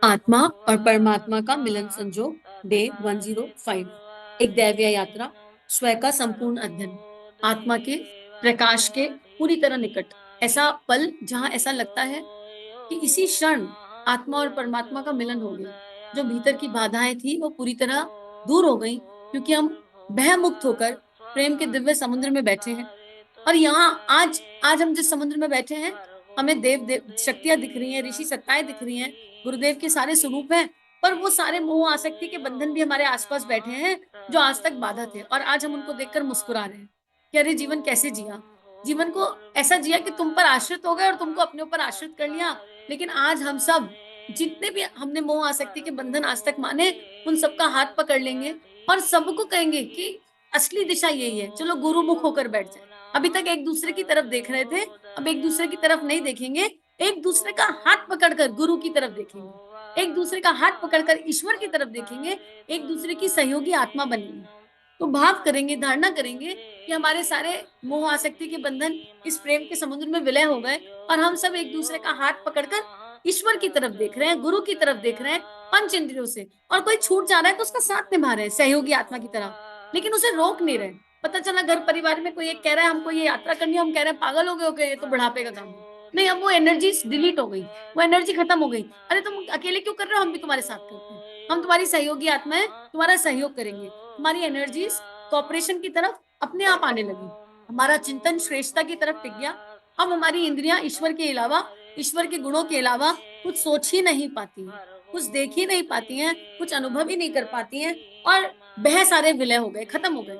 आत्मा और परमात्मा का मिलन संजोग डे 105। एक दैवीय यात्रा, स्वयं का संपूर्ण अध्ययन, आत्मा के प्रकाश के पूरी तरह निकट। ऐसा पल जहां ऐसा लगता है कि इसी क्षण आत्मा और परमात्मा का मिलन हो गया। जो भीतर की बाधाएं थी वो पूरी तरह दूर हो गई, क्योंकि हम भयमुक्त होकर प्रेम के दिव्य समुद्र में बैठे हैं। और यहाँ आज आज हम जिस समुद्र में बैठे हैं, हमें देव देव शक्तियां दिख रही हैं, ऋषि सत्ताएं दिख रही हैं, गुरुदेव के सारे स्वरूप हैं। पर वो सारे मोह आसक्ति के बंधन भी हमारे आसपास बैठे हैं, जो आज तक बाधा थे, और आज हम उनको देखकर मुस्कुरा रहे हैं कि अरे जीवन कैसे जिया। जीवन को ऐसा जिया कि तुम पर आश्रित हो गए और तुमको अपने ऊपर आश्रित कर लिया। लेकिन आज हम सब, जितने भी हमने मोह आसक्ति के बंधन आज तक माने, उन सबका हाथ पकड़ लेंगे और सबको कहेंगे कि असली दिशा यही है, चलो गुरुमुख होकर बैठ जाए। अभी तक एक दूसरे की तरफ देख रहे थे, अब एक दूसरे की तरफ नहीं देखेंगे, एक दूसरे का हाथ पकड़कर गुरु की तरफ देखेंगे, एक दूसरे का हाथ पकड़कर ईश्वर की तरफ देखेंगे, एक दूसरे की सहयोगी आत्मा बनेंगे। तो भाव करेंगे, धारणा करेंगे कि हमारे सारे मोह आसक्ति के बंधन इस प्रेम के समुद्र में विलय हो गए, और हम सब एक दूसरे का हाथ पकड़कर ईश्वर की तरफ देख रहे हैं, गुरु की तरफ देख रहे हैं, पंच इंद्रियों से। और कोई छूट जा रहा है तो उसका साथ निभा रहे हैं सहयोगी आत्मा की तरह, लेकिन उसे रोक नहीं रहे। पता चला घर परिवार में कोई एक कह रहा है हमको ये यात्रा करनी है, हम कह रहे हैं पागल हो गए हो गए, ये तो बुढ़ापे का काम है। नहीं, अब वो एनर्जी डिलीट हो गई, वो एनर्जी खत्म हो गई। अरे तुम अकेले क्यों कर रहे हो, हम भी तुम्हारे साथ करते हैं, हम तुम्हारी सहयोगी आत्मा है, तुम्हारा सहयोग करेंगे। हमारी एनर्जीज कॉपरेशन की तरफ अपने आप आने लगी, हमारा चिंतन श्रेष्ठता की तरफ टिक गया। अब हमारी इंद्रियां ईश्वर के अलावा, ईश्वर के गुणों के अलावा कुछ सोच ही नहीं पाती हैं, कुछ देख ही नहीं पाती हैं, कुछ अनुभव ही नहीं कर पाती हैं। और भय सारे विलय हो गए, खत्म हो गए।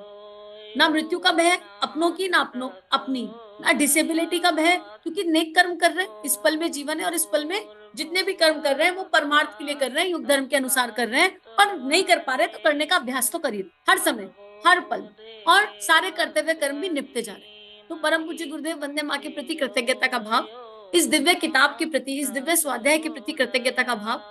ना मृत्यु का भय अपनों की, ना अपनों अपनी, ना डिसेबिलिटी का भय, क्योंकि नेक कर्म कर रहे हैं, इस पल में जीवन है, और इस पल में जितने भी कर्म कर रहे हैं वो परमार्थ के लिए कर रहे हैं, युग धर्म के अनुसार कर रहे हैं। और नहीं कर पा रहे तो करने का अभ्यास तो करिए, हर समय, हर पल। और सारे कर्तव्य कर्म भी निपटे जा रहे हैं। तो परम पूज्य गुरुदेव वंदे माँ के प्रति कृतज्ञता का भाव, इस दिव्य किताब के प्रति, इस दिव्य स्वाध्याय के प्रति कृतज्ञता का भाव,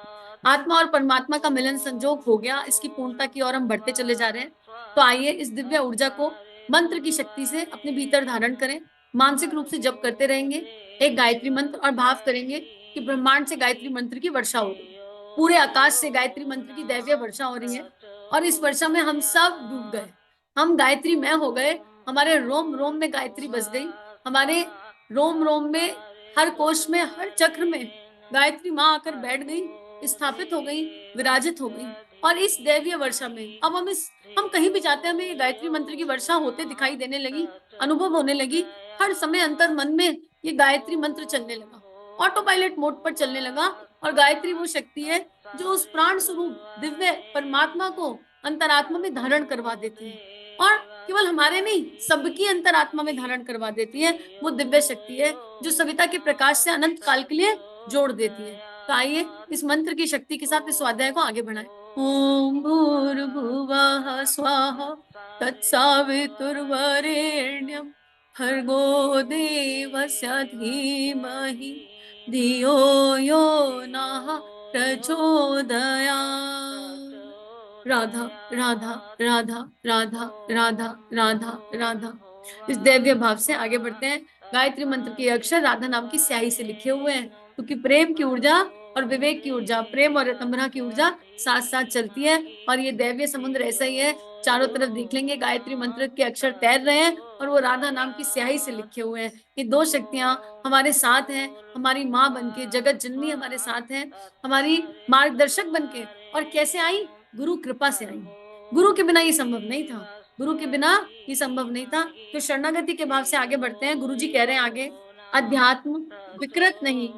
आत्मा और परमात्मा का मिलन संजोग हो गया, इसकी पूर्णता की ओर हम बढ़ते चले जा रहे हैं। तो आइए इस दिव्य ऊर्जा को मंत्र की शक्ति से अपने भीतर धारण करें, मानसिक रूप से जप करते रहेंगे एक गायत्री मंत्र, और भाव करेंगे कि ब्रह्मांड से गायत्री मंत्र की वर्षा हो रही है, पूरे आकाश से गायत्री मंत्र की दैवीय वर्षा हो रही है। और इस वर्षा में हम सब डूब गए, हम गायत्री में हो गए, हमारे रोम रोम में गायत्री बस गई, हमारे रोम रोम में, हर कोश में, हर चक्र में गायत्री माँ आकर बैठ गई, स्थापित हो गई, विराजित हो गई। और इस दैवीय वर्षा में अब हम कहीं भी जाते हैं, हमें गायत्री मंत्र की वर्षा होते दिखाई देने लगी, अनुभव होने लगी। हर समय अंतर मन में ये गायत्री मंत्र चलने लगा, ऑटो पायलट मोड पर चलने लगा। और गायत्री वो शक्ति है जो उस प्राण स्वरूप दिव्य परमात्मा को अंतरात्मा में धारण करवा देती है, और केवल हमारे नहीं, सबकी अंतरात्मा में धारण करवा देती है। वो दिव्य शक्ति है जो सविता के प्रकाश से अनंत काल के लिए जोड़ देती है। तो आइए इस मंत्र की शक्ति के साथ इस स्वाध्याय को आगे बढ़ाएं। ओम भूर्भुवः स्वाहा तत्सवितुर्वरेण्यं भर्गो देवस्य धीमहि धियो यो नः प्रचोदयात्। राधा राधा राधा राधा राधा राधा राधा। इस दैवीय भाव से आगे बढ़ते हैं। गायत्री मंत्र के अक्षर राधा नाम की स्याही से लिखे हुए हैं, क्योंकि प्रेम की ऊर्जा और विवेक की ऊर्जा, प्रेम और ऋतंभरा की ऊर्जा साथ साथ चलती है। और ये दैवीय समुद्र ऐसा ही है, चारों तरफ देख लेंगे गायत्री मंत्र के अक्षर तैर रहे हैं, और वो राधा नाम की स्याही से लिखे हुए हैं। ये दो शक्तियां हमारे साथ हैं, हमारी माँ बनके, जगत जननी हमारे साथ है, हमारी मार्गदर्शक बनके। और कैसे आई? गुरु कृपा से आई। गुरु के बिना ये संभव नहीं था, गुरु के बिना ये संभव नहीं था। तो शरणागति के भाव से आगे बढ़ते हैं। गुरु जी कह रहे हैं आगे, अध्यात्म विकृत नहीं,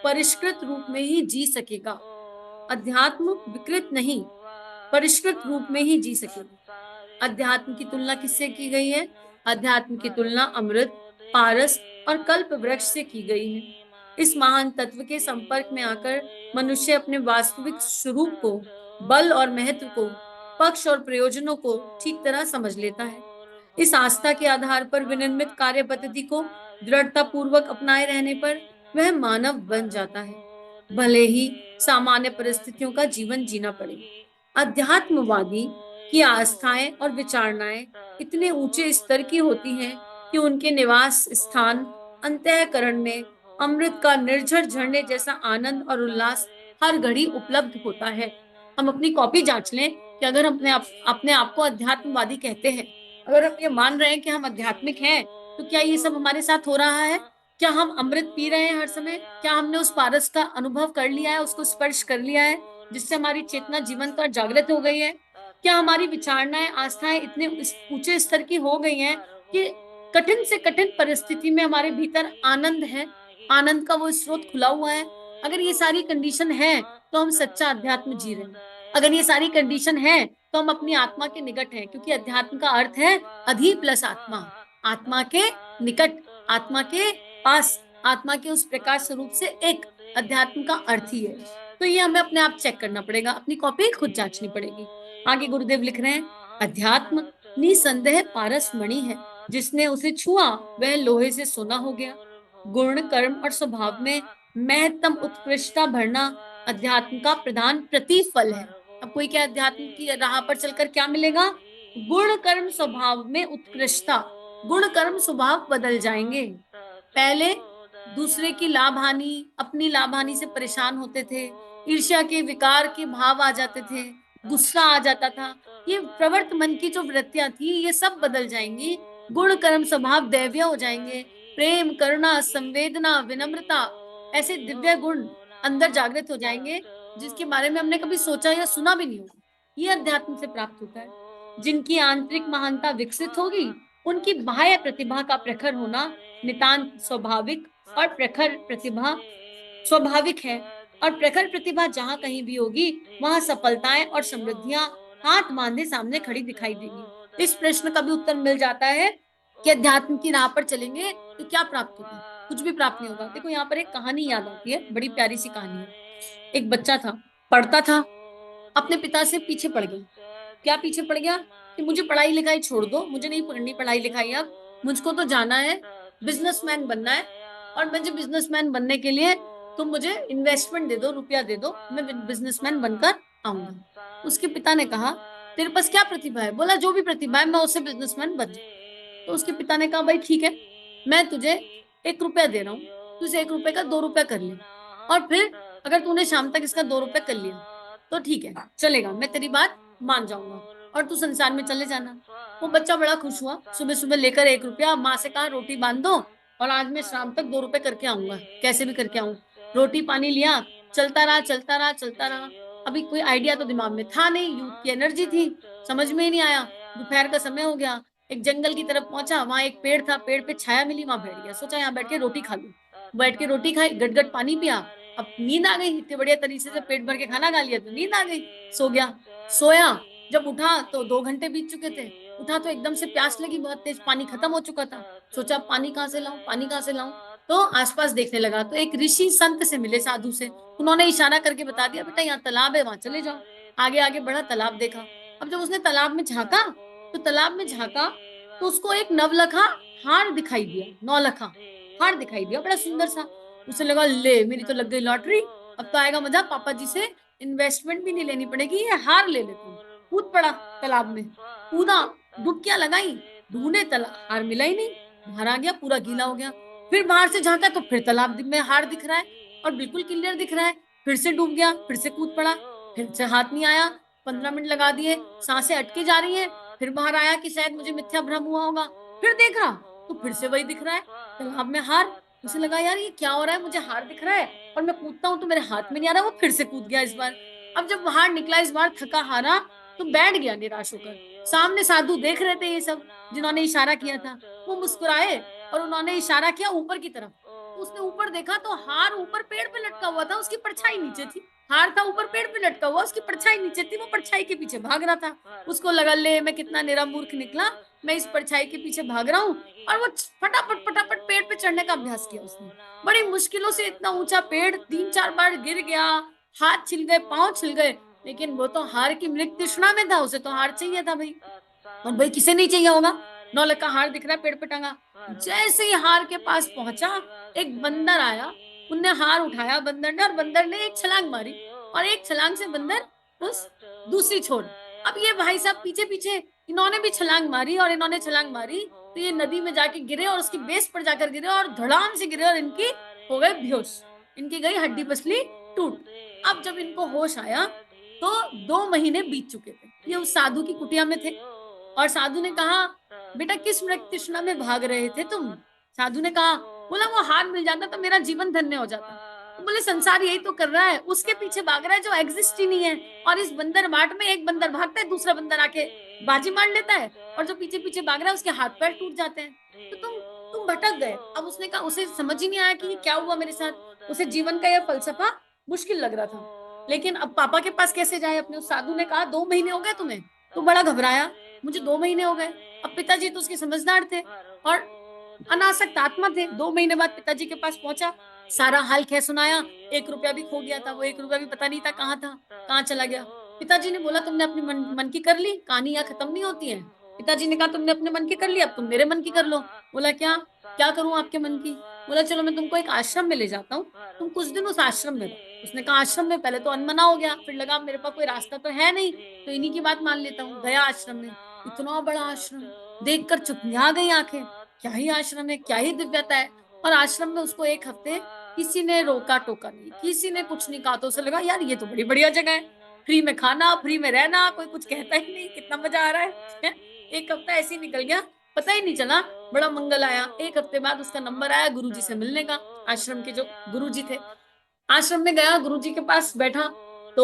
परिष्कृत रूप में ही जी सकेगा। अध्यात्म विकृत नहीं, परिष्कृत रूप में ही जी सकेगा। अध्यात्म की तुलना किससे की गई है? अध्यात्म की तुलना अमृत, पारस और कल्प वृक्ष से की गई है। इस महान तत्व के संपर्क में आकर मनुष्य अपने वास्तविक स्वरूप को, बल और महत्व को, पक्ष और प्रयोजनों को ठीक तरह समझ लेता है। इस आस्था के आधार पर विनिर्मित कार्य पद्धति को दृढ़ता पूर्वक अपनाए रहने पर वह मानव बन जाता है, भले ही सामान्य परिस्थितियों का जीवन जीना पड़े। अध्यात्मवादी की आस्थाएं और विचारणाएं इतने ऊंचे स्तर की होती हैं कि उनके निवास स्थान अंतःकरण में अमृत का निर्झर झरने जैसा आनंद और उल्लास हर घड़ी उपलब्ध होता है। हम अपनी कॉपी जांच लें कि अगर हम अपने आप को अध्यात्मवादी कहते हैं, अगर हम ये मान रहे हैं कि हम आध्यात्मिक हैं, तो क्या ये सब हमारे साथ हो रहा है? क्या हम अमृत पी रहे हैं हर समय? क्या हमने उस पारस का अनुभव कर लिया है, उसको स्पर्श कर लिया है, जिससे हमारी चेतना जीवंत और जागृत हो गई है? क्या हमारी विचारणाएं, आस्थाएं इतने इस ऊंचे स्तर की हो गई हैं कि कठिन से कठिन परिस्थिति में हमारे भीतर आनंद है, आनंद का वो स्रोत खुला हुआ है? अगर ये सारी कंडीशन है, तो हम सच्चा अध्यात्म जी रहे हैं। अगर ये सारी कंडीशन है, तो हम अपनी आत्मा के निकट हैं, क्योंकि अध्यात्म का अर्थ है अधि प्लस आत्मा। आत्मा के निकट, आत्मा के पास, आत्मा के उस प्रकाश स्वरूप से एक, अध्यात्म का अर्थ ही है। तो ये हमें अपने आप चेक करना पड़ेगा, अपनी कॉपी खुद जांचनी पड़ेगी। आगे गुरुदेव लिख रहे हैं, अध्यात्म निसंदेह पारस मणि है, जिसने उसे छुआ वह लोहे से सोना हो गया। गुण, कर्म और स्वभाव में महत्तम उत्कृष्टता भरना अध्यात्म का प्रधान प्रतिफल है। अब कोई क्या अध्यात्म की राह पर चलकर क्या मिलेगा? गुण, कर्म, स्वभाव में उत्कृष्टता। गुण, कर्म, स्वभाव बदल जाएंगे। पहले दूसरे की लाभ हानि, अपनी लाभ हानि से परेशान होते थे, ईर्ष्या के विकार के भाव आ जाते थे, गुस्सा आ जाता था। ये प्रवृत्त मन की जो वृत्तियां थी, ये सब बदल जाएंगी। गुण, कर्म, स्वभाव दैवीय हो जाएंगे। प्रेम, करुणा, संवेदना, विनम्रता, ऐसे दिव्य गुण अंदर जागृत हो जाएंगे, जिसके बारे में हमने कभी सोचा या सुना भी नहीं होगा। ये अध्यात्म से प्राप्त होता है। जिनकी आंतरिक महानता विकसित होगी, उनकी बाह्य प्रतिभा का प्रखर होना नितांत स्वाभाविक और प्रखर प्रतिभा स्वाभाविक है। और प्रखर प्रतिभा जहां कहीं भी होगी, वहां सफलताएं और समृद्धियां हाथ बांधे सामने खड़ी दिखाई देंगी। इस प्रश्न का भी उत्तर मिल जाता है कि अध्यात्म की राह पर चलेंगे तो क्या प्राप्त होगा? कुछ भी प्राप्त नहीं होगा। देखो, यहाँ पर एक कहानी याद आती है, बड़ी प्यारी सी कहानी है। एक बच्चा था, पढ़ता था, अपने पिता से पीछे पड़ गया। क्या पीछे पड़ गया? कि मुझे पढ़ाई लिखाई छोड़ दो, मुझे नहीं पढ़नी पढ़ाई लिखाई अब, मुझको तो जाना है, बिजनेसमैन बनना है, और मुझे बिजनेसमैन बनने के लिए तुम मुझे इन्वेस्टमेंट दे दो, रुपया दे दो, मैं बिजनेसमैन बनकर आऊंगा। उसके पिता ने कहा, तेरे पास क्या प्रतिभा है? बोला, जो भी प्रतिभा है मैं उससे बिजनेसमैन बन जाऊं। तो उसके पिता ने कहा, भाई ठीक है, मैं तुझे 1 रुपया दे रहा हूँ, तुझे 1 रुपए का 2 रुपया कर ले, और फिर अगर तूने शाम तक इसका 2 रुपया कर लिया तो ठीक है, चलेगा, मैं तेरी बात मान जाऊंगा, और तू संसार में चले जाना। वो बच्चा बड़ा खुश हुआ, सुबह सुबह लेकर 1 रुपया, माँ से कहा रोटी बांध दो, और आज मैं शाम तक 2 रुपए करके आऊंगा, कैसे भी करके आऊं। रोटी पानी लिया, चलता रहा चलता रहा चलता रहा। अभी कोई आइडिया तो दिमाग में था नहीं, यूथ की एनर्जी थी, समझ में ही नहीं आया। दोपहर का समय हो गया, एक जंगल की तरफ पहुंचा, वहां एक पेड़ था, पेड़ पे छाया मिली, वहां बैठ गया, सोचा यहाँ बैठ के रोटी खा लूं। बैठ के रोटी खाई, गटगट पानी पिया। अब नींद आ गई, इतने बढ़िया तरीके से पेट भर के खाना खा लिया तो नींद आ गई, सो गया। सोया, जब उठा तो 2 घंटे बीत चुके थे। उठा तो एकदम से प्यास लगी बहुत तेज, पानी खत्म हो चुका था। सोचा पानी कहाँ से लाऊं, पानी कहाँ से लाऊं। तो आसपास देखने लगा, तो एक ऋषि संत से मिले, साधु से। उन्होंने इशारा करके बता दिया, बेटा यहाँ तालाब है, वहां चले जाओ। आगे आगे बढ़ा, तालाब देखा। अब जब उसने तालाब में झांका, तो तालाब में झांका तो उसको एक नवलखा हार दिखाई दिया, 9 लखा हार दिखाई दिया, बड़ा सुंदर सा। उसे लगा, ले मेरी तो लग गई लॉटरी, अब तो आएगा मजा, पापा जी से इन्वेस्टमेंट भी नहीं लेनी पड़ेगी, ये हार ले लेता हूँ। कूद पड़ा तालाब में, कूदा, डुबकियां लगाई, ढूंढे, हार मिला ही नहीं। बाहर आ गया, पूरा गीला हो गया। फिर बाहर से झांका तो फिर तालाब में हार दिख रहा है, और बिल्कुल क्लियर दिख रहा है। फिर से डूब गया, फिर से कूद पड़ा, फिर से हाथ नहीं आया। 15 मिनट लगा दिए, सांसें अटके जा रही हैं। फिर बाहर आया कि शायद मुझे मिथ्या भ्रम हुआ होगा। फिर देखा तो फिर से वही दिख रहा है, तालाब में हार। उसे लगा, यार ये क्या हो रहा है, मुझे हार दिख रहा है और मैं कूदता हूँ तो मेरे हाथ में नहीं आ रहा। वो फिर से कूद गया इस बार। अब जब बाहर निकला इस बार थका हारा, तो बैठ गया निराश होकर। सामने साधु देख रहे थे ये सब, जिन्होंने इशारा किया था। वो मुस्कुराए और उन्होंने इशारा किया ऊपर की तरफ। तो उसने ऊपर देखा तो हार ऊपर पेड़ पे लटका हुआ था, उसकी परछाई नीचे थी। हार था ऊपर पेड़ पे लटका हुआ, उसकी परछाई नीचे थी, वो परछाई के पीछे भाग रहा था। उसको लगा, ले मैं कितना निरा मूर्ख निकला, मैं इस परछाई के पीछे भाग रहा हूँ। और वो फटाफट फटाफट पेड़ पे चढ़ने का अभ्यास किया उसने। बड़ी मुश्किलों से इतना ऊंचा पेड़ 3-4 बार गिर गया, हाथ छिल गए, पांव छिल गए, लेकिन वो तो हार की मृग तृष्णा में था, उसे तो हार चाहिए था भाई। और भाई किसे नहीं चाहिए होगा, 9 लाख का हार दिख रहा है पेड़ पे टंगा। जैसे ही हार के पास पहुंचा, एक बंदर आया, उनने हार उठाया बंदर ने, और बंदर ने एक छलांग मारी, और एक छलांग से बंदर उस दूसरी छोर। अब ये भाई साहब पीछे पीछे, इन्होंने भी छलांग मारी और इन्होंने छलांग मारी, तो ये नदी में जाके गिरे और उसकी बेस पर जाकर गिरे और धड़ाम से गिरे और इनकी हो गए बेहोश, इनकी गई हड्डी पसली टूट। अब अब जब इनको होश आया तो 2 महीने बीत चुके थे। ये उस साधु की कुटिया में थे और साधु ने कहा, बेटा किस मृग तृष्णा में भाग रहे थे तुम? साधु ने कहा, बोला वो हार मिल जाता तो मेरा जीवन धन्य हो जाता। तो बोले संसार यही तो कर रहा है, उसके पीछे भाग रहा है जो एग्जिस्ट ही नहीं है। और इस बंदर बाट में एक बंदर भागता है, दूसरा बंदर आके बाजी मार लेता है और जो पीछे पीछे भाग रहा है उसके हाथ पैर टूट जाते हैं। तो तुम भटक गए। अब उसने कहा, उसे समझ ही नहीं आया कि ये क्या हुआ मेरे साथ। उसे जीवन का यह फलसफा मुश्किल लग रहा था। लेकिन अब पापा के पास कैसे जाए अपने? उस साधु ने कहा, 2 महीने हो गए तुम्हें? तो बड़ा घबराया, मुझे 2 महीने हो गए। अब पिताजी तो उसके समझदार थे और अनासक्त आत्मा थे। 2 महीने बाद पिताजी के पास पहुंचा, सारा हाल कह सुनाया। 1 रुपया भी खो गया था, वो 1 रुपया भी पता नहीं था कहाँ था, कहाँ चला गया। पिताजी ने बोला, तुमने अपनी मन की कर ली, कहानी यहाँ खत्म नहीं होती है। पिताजी ने कहा, तुमने अपने मन की कर ली, अब तुम मेरे मन की कर लो। बोला, क्या क्या करूं आपके मन की? बोला, चलो मैं तुमको एक आश्रम में ले जाता हूँ, तुम कुछ दिन उस आश्रम में रहो। उसने कहा, आश्रम में? पहले तो अनमना हो गया, फिर लगा मेरे पास कोई रास्ता तो है नहीं, तो इन्हीं की बात मान लेता हूँ। गया आश्रम में। इतना बड़ा आश्रम देखकर चुतिया गई आंखें। क्या ही आश्रम है, क्या ही दिव्यता है। और आश्रम में उसको 1 हफ्ते किसी ने रोका टोका नहीं, किसी ने कुछ नहीं कहा। तो उसे लगा, यार ये तो बड़ी बढ़िया जगह है, फ्री में खाना, फ्री में रहना, कोई कुछ कहता ही नहीं, कितना मजा आ रहा है। 1 हफ्ता ऐसे ही निकल गया, पता ही नहीं चला। बड़ा मंगल आया। 1 हफ्ते बाद उसका नंबर आया गुरुजी से मिलने का। आश्रम के जो गुरुजी थे, आश्रम में गया, गुरुजी के पास बैठा तो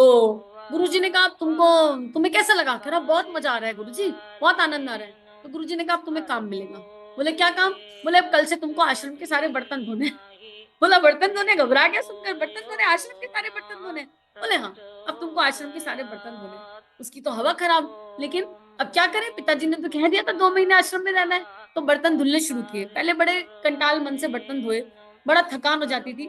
गुरुजी ने कहा, तुम्हें कैसा लगा? कह रहा, बहुत मजा आ रहा है गुरुजी, बहुत आनंद आ रहा है। तो गुरुजी ने कहा, अब तुम्हें काम मिलेगा। बोले, क्या काम? बोले, अब कल से तुमको आश्रम के सारे बर्तन धोने। बोला, बर्तन धोने? घबरा गया सुनकर, बर्तन धोने? आश्रम के सारे बर्तन धोने? बोले, हाँ, अब तुमको आश्रम के सारे बर्तन धोने। उसकी तो हवा खराब, लेकिन अब क्या करें, पिताजी ने तो कह दिया था 2 महीने आश्रम में रहना है। तो बर्तन धुलने शुरू किए। पहले बड़े कंटाल मन से बर्तन धोए, बड़ा थकान हो जाती थी,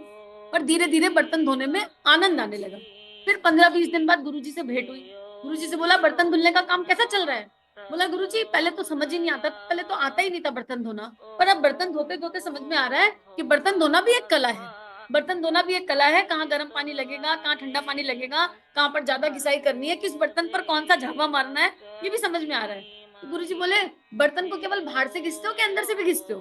पर धीरे धीरे बर्तन धोने में आनंद आने लगा। फिर 15-20 दिन बाद गुरुजी से भेंट हुई। गुरुजी से बोला, बर्तन धुलने का काम कैसा चल रहा है? बोला, गुरुजी पहले तो समझ ही नहीं आता, पहले तो आता ही नहीं था बर्तन धोना, पर अब बर्तन धोते धोते समझ में आ रहा है कि बर्तन धोना भी एक कला है। बर्तन धोना भी एक कला है, कहाँ गर्म पानी लगेगा, कहाँ ठंडा पानी लगेगा, कहाँ पर ज्यादा घिसाई करनी है, किस बर्तन पर कौन सा झावा मारना है, ये भी समझ में आ रहा है। तो गुरुजी बोले, बर्तन को केवल बाहर से घिसते हो कि अंदर से भी घिसते हो?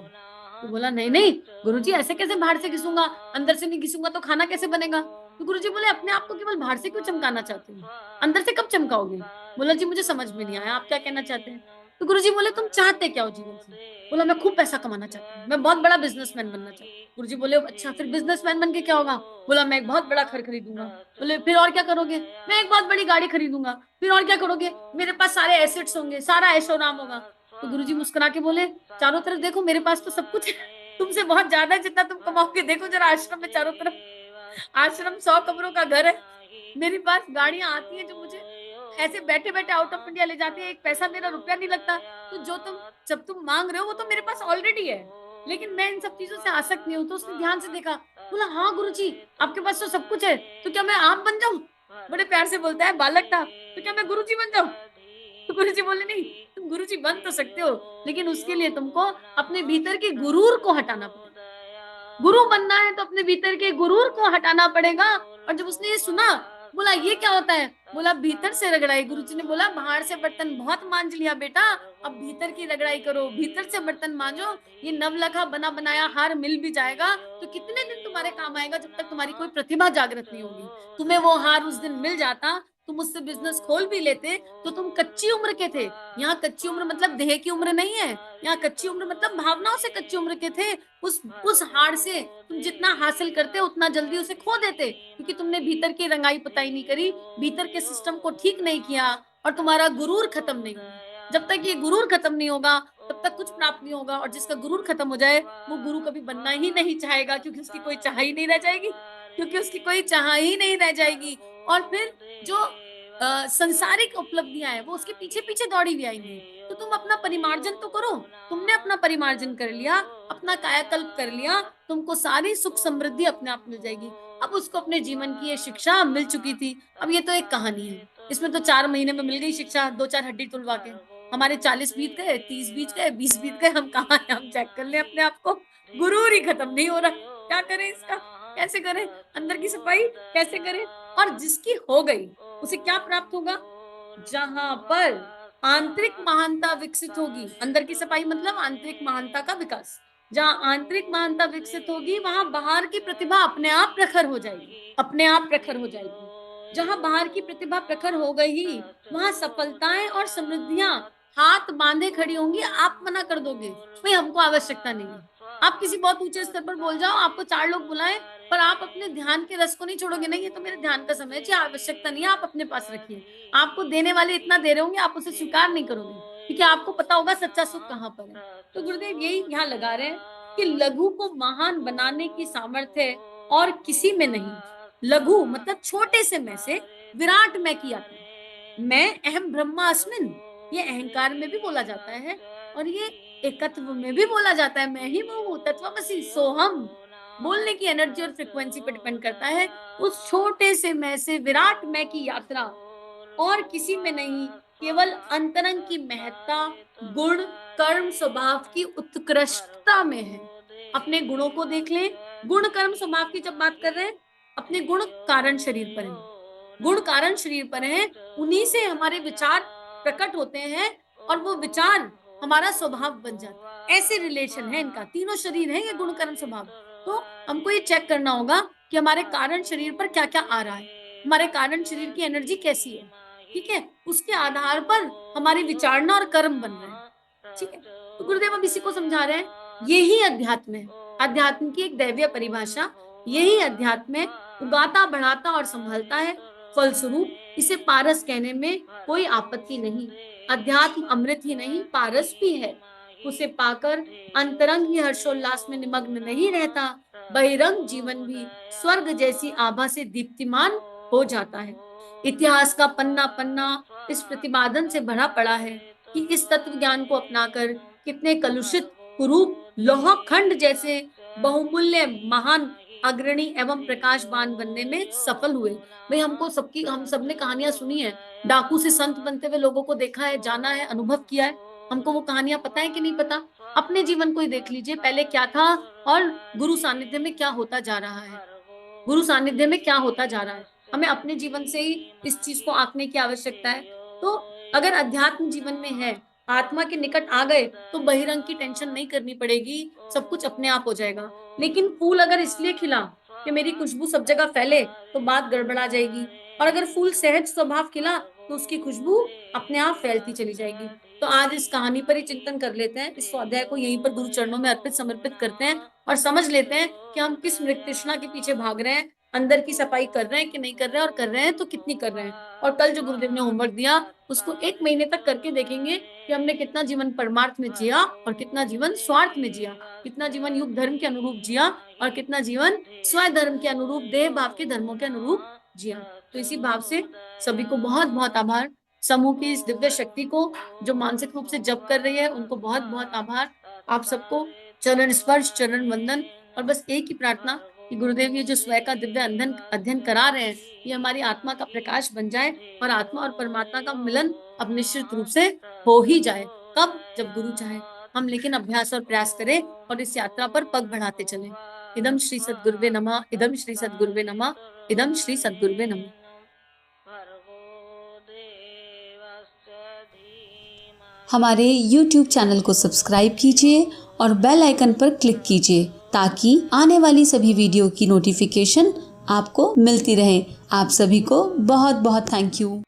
तो बोला, नहीं नहीं गुरुजी, ऐसे कैसे बाहर से घिसूंगा, अंदर से नहीं घिसूंगा तो खाना कैसे बनेगा? तो गुरुजी बोले, अपने आप को केवल बाहर से क्यों चमकाना चाहते हो, अंदर से कब चमकाओगे? बोला, जी मुझे समझ में नहीं आया, आप क्या कहना चाहते हैं? तो गुरुजी बोले, तुम चाहते क्या हो जीवन से? बोला, मैं खूब पैसा कमाना चाहती हूँ, मैं बहुत बड़ा बिजनेसमैन बनना चाहती हूँ। गुरुजी बोले, अच्छा फिर बिजनेसमैन बन के क्या होगा? बोला, मैं एक बहुत बड़ा घर खरीदूंगा। बोले, फिर और क्या करोगे? मैं एक बहुत बड़ी गाड़ी खरीदूंगा। फिर और क्या करोगे? मेरे पास सारे एसेट्स होंगे, सारा ऐशो आराम होगा। तो गुरुजी मुस्कुरा के बोले, चारों तरफ देखो, मेरे पास तो सब कुछ है, तुमसे बहुत ज्यादा है, जितना तुम कमाओगे। देखो जरा आश्रम में चारों तरफ, आश्रम 100 कमरों का घर है, मेरे पास गाड़ियां आती हैं जो मुझे ऐसे बैठे बैठे आउट ऑफ इंडिया ले जाती है, एक पैसा मेरा रुपया नहीं लगता। तो जो जब तुम मांग रहे हो वो तो मेरे पास ऑलरेडी है, लेकिन मैं इन सब चीजों से आसक्त नहीं हूँ। तो उसने ध्यान से देखा, बोला, हाँ गुरुजी, आपके पास तो सब कुछ है, तो क्या मैं आप बन जाऊं? बड़े प्यार से बोलता है, बालक था, तो क्या मैं गुरुजी बन जाऊं? तो गुरुजी बोले, नहीं, तुम गुरुजी बन तो सकते हो, लेकिन उसके लिए तुमको अपने भीतर के गुरूर को हटाना पड़ेगा। गुरु बनना है तो अपने भीतर के गुरूर को हटाना पड़ेगा। और जब उसने ये सुना, बोला, ये क्या होता है? बोला, भीतर से रगड़ाई। गुरुजी ने बोला, बाहर से बर्तन बहुत मांज लिया बेटा, अब भीतर की रगड़ाई करो, भीतर से बर्तन मांजो। ये नवलखा बना बनाया हार मिल भी जाएगा तो कितने दिन तुम्हारे काम आएगा, जब तक तुम्हारी कोई प्रतिभा जागृत नहीं होगी। तुम्हें वो हार उस दिन मिल जाता, तुम उससे बिजनेस खोल भी लेते, तो तुम कच्ची उम्र के थे। यहाँ कच्ची उम्र मतलब देह की उम्र नहीं है, यहाँ कच्ची उम्र मतलब भावनाओं से कच्ची उम्र के थे। उस हार से तुम जितना हासिल करते उतना जल्दी उसे खो देते, क्योंकि तुमने भीतर की रंगाई पुताई नहीं करी, भीतर के सिस्टम को ठीक नहीं किया, और तुम्हारा गुरूर खत्म नहीं हुआ। जब तक ये गुरूर खत्म नहीं होगा तब तक कुछ प्राप्त नहीं होगा। और जिसका गुरूर खत्म हो जाए वो गुरु कभी बनना ही नहीं चाहेगा, क्योंकि उसकी कोई चाह ही नहीं रह जाएगी, क्योंकि उसकी कोई चाह ही नहीं रह जाएगी। और फिर जो संसारिक उपलब्धियां हैं वो उसके पीछे पीछे दौड़ी हुई आएंगी। तो तुम अपना परिमार्जन तो करो। तुमने अपना परिमार्जन कर लिया, अपना कायाकल्प कर लिया, तुमको सारी सुख समृद्धि अपने आप मिल जाएगी। अब उसको अपने जीवन की ये शिक्षा मिल चुकी थी। अब ये तो एक कहानी है, इसमें तो 4 महीने में मिल गई शिक्षा, 2-4 हड्डी तुड़वा के। हमारे 40 बीत गए, 30 बीत गए, 20 बीत गए, हम कहाँ हैं? हम चेक कर ले अपने आप को, गुरूर ही खत्म नहीं हो रहा। क्या करें इसका, कैसे करें अंदर की सफाई, कैसे करें? और जिसकी हो गई उसे क्या प्राप्त होगा? जहां पर आंतरिक महानता विकसित होगी, अंदर की सफाई मतलब आंतरिक महानता का विकास। जहां आंतरिक महानता विकसित होगी वहां बाहर की प्रतिभा अपने आप प्रखर हो जाएगी, अपने आप प्रखर हो जाएगी। जहाँ बाहर की प्रतिभा प्रखर हो गई, वहाँ सफलताएँ और समृद्धियाँ हाथ बाँधे खड़ी होंगी, आप मना कर दोगे, भई हमको आवश्यकता नहीं है। आप किसी बहुत ऊँचे स्तर पर बोल जाओ, आपको 4 लोग बुलाएँ, पर आप अपने ध्यान के रस को नहीं छोड़ोगे, नहीं ये तो मेरे ध्यान का समय है जी, आवश्यकता नहीं है, आप अपने पास रखिए। आपको देने वाले इतना दे रहे होंगे, आप उसे स्वीकार नहीं करोगे, क्योंकि आपको पता होगा सच्चा सुख कहाँ पर है। तो गुरुदेव यही यहाँ लगा रहे हैं कि लघु को महान बनाने की सामर्थ्य और किसी में नहीं। लघु मतलब छोटे से मैं से विराट मैं की यात्रा। मैं अहम ब्रह्मास्मिन, ये अहंकार में भी बोला जाता है और ये एकत्व में भी बोला जाता है। मैं ही वो हूँ, तत्त्वमसि सोहम। बोलने की एनर्जी और फ्रीक्वेंसी पे डिपेंड करता है। उस छोटे से मैं से विराट मैं की यात्रा और किसी में नहीं, केवल अंतरंग की महत्ता, गुण, कर्म, स्वभाव की उत्कृष्टता में है। अपने गुणों को देख लें। गुण, कर्म, स्वभाव की जब बात कर रहे हैं, अपने गुण कारण शरीर पर हैं। गुण कारण शरीर पर हैं, उन्हीं से हमारे विचार प्रकट होते हैं और वो विचार हमारा स्वभाव बन जाता है। ऐसे रिलेशन है इनका, तीनों शरीर हैं ये गुण, कर्म, स्वभाव। तो हमको ये चेक करना होगा कि हमारे कारण शरीर पर क्या-क्या आ रहा है। हमारे कारण शरीर की एनर्जी कैसी है, ठीक है? उसके आधार पर हमारी विचारणा और कर्म बन रहे हैं, ठीक है? तो गुरुदेव अब इसी को समझा रहे हैं, यही अध्यात्म है। अध्यात्म की एक दैवीय परिभाषा, यही अध्यात्म है, उगाता, बढ़ाता और संभलता है। फलस्वरूप इसे पारस कहने में कोई आपत्ति नहीं। अध्यात्म अमृत ही नहीं, पारस भी है। उसे पाकर अंतरंग ही हर्षोल्लास में निमग्न नहीं रहता, बहिरंग जीवन भी स्वर्ग जैसी आभा से दीप्तिमान हो जाता है। इतिहास का पन्ना-पन्ना इस प्रतिपादन से भरा पड़ा है कि इस तत्व ज्ञान को अपनाकर कितने कलुषित, कुरूप, लौह खंड जैसे बहुमूल्य महान अग्रणी एवं प्रकाशवान बनने में सफल हुए। भई हम सबने कहानियाँ सुनी हैं, डाकू से संत बनते हुए लोगों को देखा है, जाना है, अनुभव किया है। हमको वो कहानियाँ पता है कि नहीं पता? अपने जीवन को ही देख लीजिए, पहले क्या था और गुरु सानिध्य में क्या होता जा रहा है। गुरु सानिध्य में क्या होता जा रहा है। हमें अपने जीवन से ही इस चीज़ को आँकने की आवश्यकता है। तो अगर अध्यात्म जीवन में है, आत्मा के निकट आ गए, तो बहिरंग की टेंशन नहीं करनी पड़ेगी, सब कुछ अपने आप हो जाएगा। लेकिन फूल अगर इसलिए खिला कि मेरी खुशबू सब जगह फैले, तो बात गड़बड़ा जाएगी। और अगर फूल सहज स्वभाव खिला, तो उसकी खुशबू अपने आप फैलती चली जाएगी। तो आज इस कहानी पर ही चिंतन कर लेते हैं, इस स्वाध्याय को यहीं पर गुरु चरणों में अर्पित समर्पित करते हैं और समझ लेते हैं कि हम किस मृग तृष्णा के पीछे भाग रहे हैं, अंदर की सफाई कर रहे हैं कि नहीं कर रहे हैं, और कर रहे हैं तो कितनी कर रहे हैं। और कल जो गुरुदेव ने होमवर्क दिया, उसको 1 महीने तक करके देखेंगे कि हमने कितना जीवन परमार्थ में जिया और कितना जीवन स्वार्थ में जिया, कितना जीवन युग धर्म के अनुरूप जिया और कितना जीवन स्वधर्म के अनुरूप, देह भाव के धर्मों के अनुरूप जिया। तो इसी भाव से सभी को बहुत-बहुत आभार। समूह की इस दिव्य शक्ति को जो मानसिक रूप से जप कर रही है, उनको बहुत-बहुत आभार। आप सबको चरण स्पर्श, चरण वंदन और बस एक ही प्रार्थना कि गुरुदेव ये जो स्वयं का दिव्य अध्ययन करा रहे हैं, ये हमारी आत्मा का प्रकाश बन जाए और आत्मा और परमात्मा का मिलन अब निश्चित रूप से हो ही जाए। कब? जब गुरु चाहे। हम लेकिन अभ्यास और प्रयास करें और इस यात्रा पर पग बढ़ाते चलें। इदं श्री सद्गुरुवे नमः, इदं श्री सद्गुरुवे नमः, इदं श्री सद्गुरुवे नमः। हमारे YouTube चैनल को सब्सक्राइब कीजिए और बेल आइकन पर क्लिक कीजिए ताकि आने वाली सभी वीडियो की नोटिफिकेशन आपको मिलती रहे। आप सभी को बहुत बहुत थैंक यू।